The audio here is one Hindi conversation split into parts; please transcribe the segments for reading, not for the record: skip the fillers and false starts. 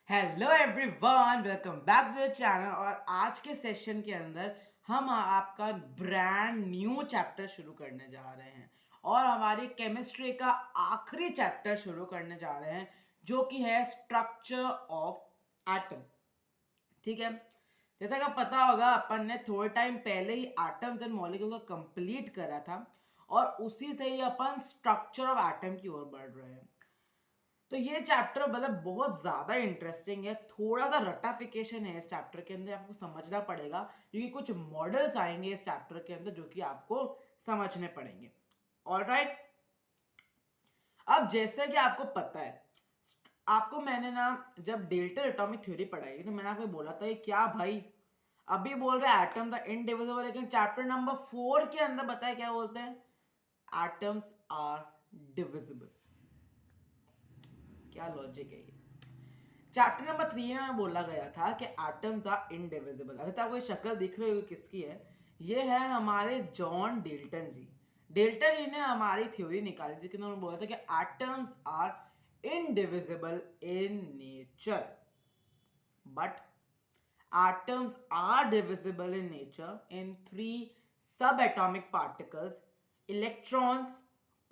Hello everyone, welcome back to the channel. और आज के सेशन के अंदर हम आपका ब्रांड न्यू चैप्टर शुरू करने जा रहे हैं और हमारी केमिस्ट्री का आखिरी चैप्टर शुरू करने जा रहे हैं जो कि है स्ट्रक्चर ऑफ एटम। ठीक है, जैसा कि आपको पता होगा अपन ने थोड़े टाइम पहले ही एटम्स एंड मॉलिक्यूल को कंप्लीट करा था और उसी से ही अपन स्ट्रक्चर ऑफ एटम की ओर बढ़ रहे हैं। तो ये चैप्टर मतलब बहुत ज़्यादा इंटरेस्टिंग है, थोड़ा सा रटाफिकेशन है इस चैप्टर के अंदर, आपको समझना पड़ेगा क्योंकि कुछ मॉडल्स आएंगे इस चैप्टर के अंदर जो कि आपको समझने पड़ेंगे। ऑलराइट, अब जैसे कि आपको पता है, आपको मैंने ना जब डेल्टा एटॉमिक थ्योरी पढ़ाई तो मैंने आपको बोला था ये क्या भाई, अभी बोल रहे एटम था इनडिविजिबल, लेकिन चैप्टर नंबर 4 के अंदर बताया क्या बोलते हैं, एटम्स आर डिविजिबल। क्या लॉजिक है ये। चैप्टर नंबर 3 में बोला गया था कि एटम्स आर इनडिविजिबल। अभी तो आपको ये शक्ल दिख रही होगी किसकी है, ये है हमारे जॉन डेल्टन जी। डेल्टन जी ने हमारी थ्योरी निकाली थी कि उन्होंने बोला था कि atoms are indivisible in nature, but atoms are divisible in nature in 3 subatomic particles: electrons,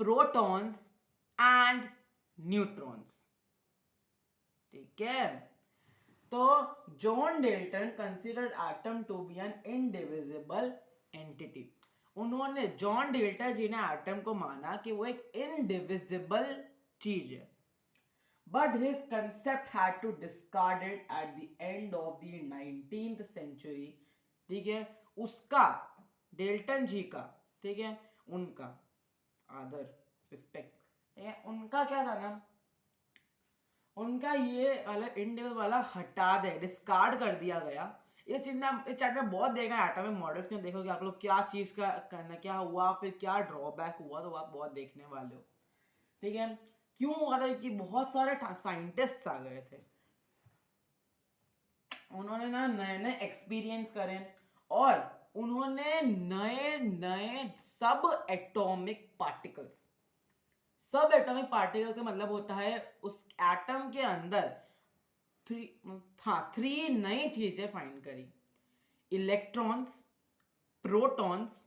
protons and neutrons। ठीक है, तो John Dalton considered atom to be an indivisible entity. उन्होंने जॉन डेल्टन जी ने एटम को माना कि वो एक इनडिविजिबल चीज है, but his concept had to discard it at the end of the 19th century। ठीक है, उसका डेल्टन जी का, ठीक है, उनका आदर रिस्पेक्ट, उनका क्या था ना, उनका ये वाला इंडिविजुअल वाला हटा दे, डिस्कार्ड कर दिया गया। ये चिन्ह इस चैप्टर में बहुत देखना है, एटॉमिक मॉडल्स में देखोगे आप लोग क्या चीज का करना, क्या हुआ, फिर क्या ड्रॉबैक हुआ, तो आप बहुत देखने वाले हो। ठीक है, क्यों हुआ था कि बहुत सारे साइंटिस्ट आ गए थे, उन्होंने ना नए नए एक्सपीरियंस करे और उन्होंने नए नए सब एटॉमिक पार्टिकल्स, सब एटॉमिक पार्टिकल का मतलब होता है उस एटम के अंदर थ्री नई चीजें फाइंड करी: electrons, protons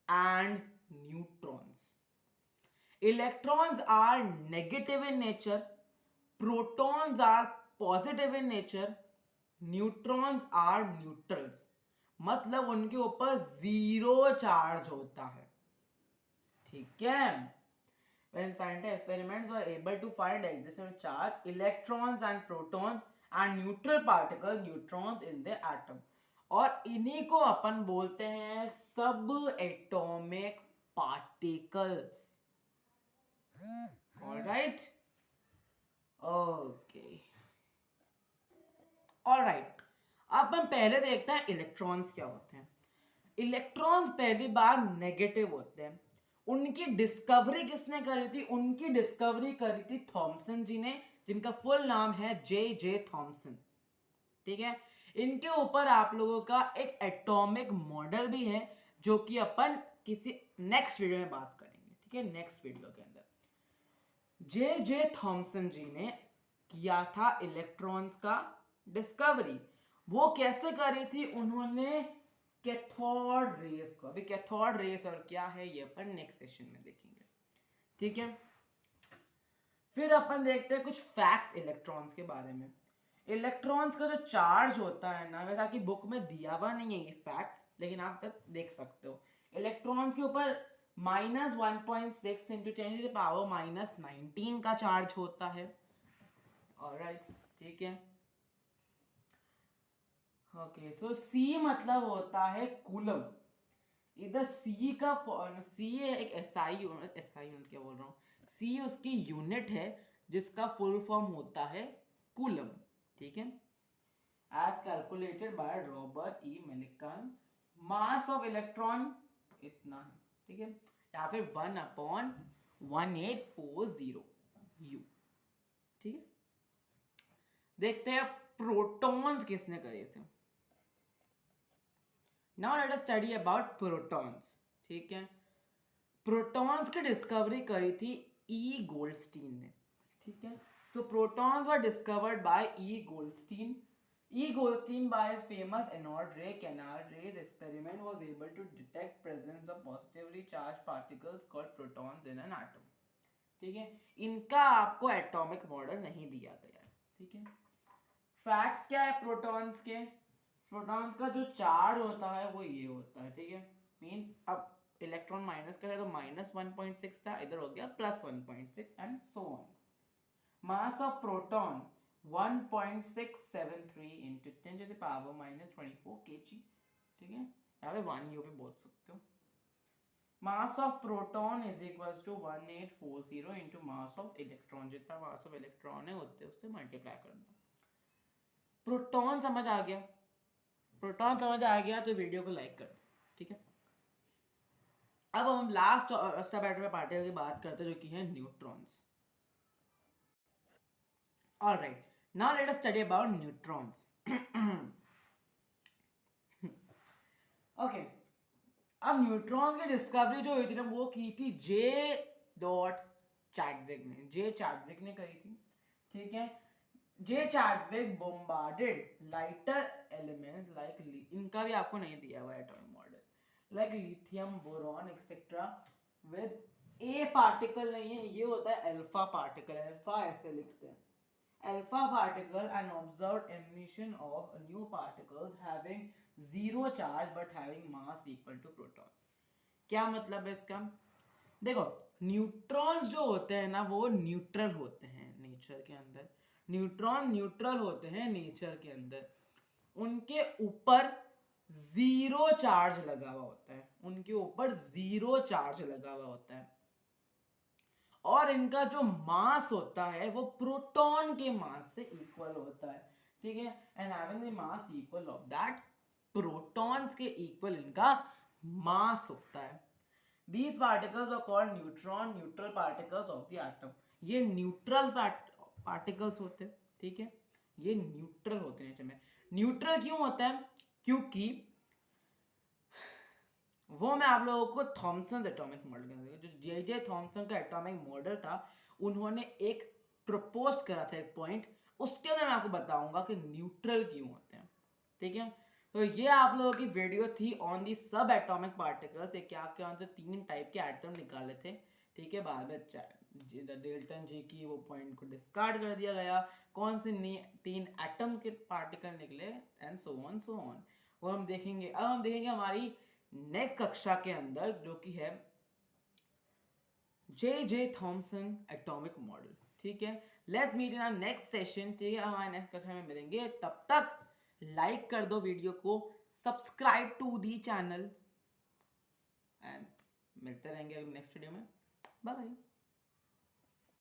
and neutrons. Electrons are negative in nature, protons are positive in nature, neutrons are neutrals। मतलब उनके ऊपर जीरो चार्ज होता है। ठीक है, when scientific experiments were able to find existence of charge electrons and protons and neutral particles neutrons in the atom, और इन्हीं को अपन बोलते हैं सब atomic particles. Alright, okay, alright. अब हम पहले देखते हैं इलेक्ट्रॉन्स क्या होते हैं। इलेक्ट्रॉन्स पहली बार नेगेटिव होते हैं। उनकी डिस्कवरी किसने करी थी, उनकी डिस्कवरी करी थी थॉमसन जी ने, जिनका फुल नाम है जे जे थॉमसन। ठीक है, इनके ऊपर आप लोगों का एक एटॉमिक मॉडल भी है जो कि अपन किसी नेक्स्ट वीडियो में बात करेंगे। ठीक है, नेक्स्ट वीडियो के अंदर जे जे थॉमसन जी ने किया था इलेक्ट्रॉन्स का डिस्कवरी। वो कैसे करी थी, उन्होंने कैथोड रेस को, अभी कैथोड रेस और क्या है ये अपन नेक्स्ट सेशन में देखेंगे। ठीक है, फिर अपन देखते हैं कुछ फैक्ट्स इलेक्ट्रॉन्स के बारे में। इलेक्ट्रॉन्स का जो चार्ज होता है ना, वैसे आपकी बुक में दिया हुआ नहीं है ये फैक्ट्स, लेकिन आप तक देख सकते हो। इलेक्ट्रॉन्स के ऊपर -1.6 इंटू 10⁻⁻19 का चार्ज होता है। ऑलराइट, ठीक है, ओके। सो सी मतलब होता है कूलम। इधर सी का सी एक एसआई यूनिट, एसआई यूनिट क्या बोल रहा हूँ, सी उसकी यूनिट है जिसका फुल फॉर्म होता है कूलम। ठीक है, as calculated by Robert E Millikan, mass of electron इतना है। ठीक है, या फिर 1/1840 यू। ठीक है, देखते हैं प्रोटॉन्स किसने करे थे। Now let us study about protons. ठीक है, प्रोटॉन्स की डिस्कवरी करी थी ई गोल्डस्टीन ने। ठीक है, तो protons were discovered by E Goldstein. E. Goldstein, by his famous Anode ray canard rays experiment, was able to detect presence of positively charged particles called protons in an atom. ठीक है, इनका आपको एटॉमिक मॉडल नहीं दिया गया है. ठीक है, फैक्ट्स क्या है प्रोटॉन्स के. प्रोटॉन्स का जो चार्ज होता है वो ये होता है. ठीक है, मीन्स अब इलेक्ट्रॉन माइनस करें तो -1.6 था, इधर हो गया +1.6 and so on. Mass of proton 1.673 into 10 to the power -24 kg. ठीक है, यहाँ पे 1 यू भी बोल सकते हो. Mass of proton is equals to 1840 into mass of electron. जितना मास ऑफ इलेक्ट्रॉन है उतने उससे मल्टीप्लाई कर दो. प्रोटॉन समझ आ गया. प्रोटॉन समझ आ गया तो वीडियो को लाइक कर दो. ठीक है, अब हम लास्ट सब एटॉमिक पार्टिकल की बात करते हैं जो कि है neutrons. All right, now let us study about neutrons. Okay, अब न्यूट्रॉन्स की डिस्कवरी जो हुई थी ना वो की थी जे डॉट चैडविक ने. जे चैडविक ने करी थी. ठीक है, जे Chadwick bombarded lighter elements like, इनका भी आपको नहीं दिया हुआ atomic model, like lithium, boron etcetera with A particle नहीं है, ये होता है अल्फा पार्टिकल. अल्फा ऐसे लिखते हैं. Alpha particle and observed emission of new particles having zero charge but having mass equal to proton. क्या मतलब है इसका. देखो, न्यूट्रॉन्स जो होते हैं ना वो न्यूट्रल होते हैं नेचर के अंदर. न्यूट्रॉन न्यूट्रल होते हैं नेचर के अंदर. उनके ऊपर जीरो चार्ज लगा हुआ होता है. उनके ऊपर जीरो चार्ज लगा हुआ होता है. और इनका जो मास होता है वो प्रोटॉन के मास से इक्वल होता है. ठीक है, and having the mass equal of that protons के इक्वल इनका मास होता है. These particles are called neutron, neutral particles of the atom. ये न्यूट्रल पार्टिकल्स होते हैं. ठीक है, ये न्यूट्रल होते हैं नेचर में. न्यूट्रल क्यों होता है, क्योंकि वो मैं आप लोगों को थॉमसन एटॉमिक मॉडल, जो जे थॉमसन का एटॉमिक मॉडल था, उन्होंने एक प्रपोज करा था एक पॉइंट, उसके अंदर मैं आपको बताऊंगा कि न्यूट्रल क्यों होते हैं. ठीक है, तो ये आप लोगों की वीडियो थी ऑन दी सब एटॉमिक पार्टिकल्स. क्या क्या उनसे 3 टाइप के एटम निकाले थे. ठीक है, बाद में डेल्टन जी की वो पॉइंट को डिस्कार्ड कर दिया गया. कौन से 3 एटम के पार्टिकल निकले एंड सो ऑन वो हम देखेंगे. अब हम देखेंगे हमारी नेक्स्ट कक्षा के अंदर जो कि है जे थॉमसन एटॉमिक मॉडल. ठीक है, let's meet in our next session. ठीक है, हमारे नेक्स्ट कक्षा में मिलेंगे. तब तक लाइक कर दो वीडियो को, subscribe to the channel and मिलते रहेंगे नेक्स्ट वीडियो में. Bye bye.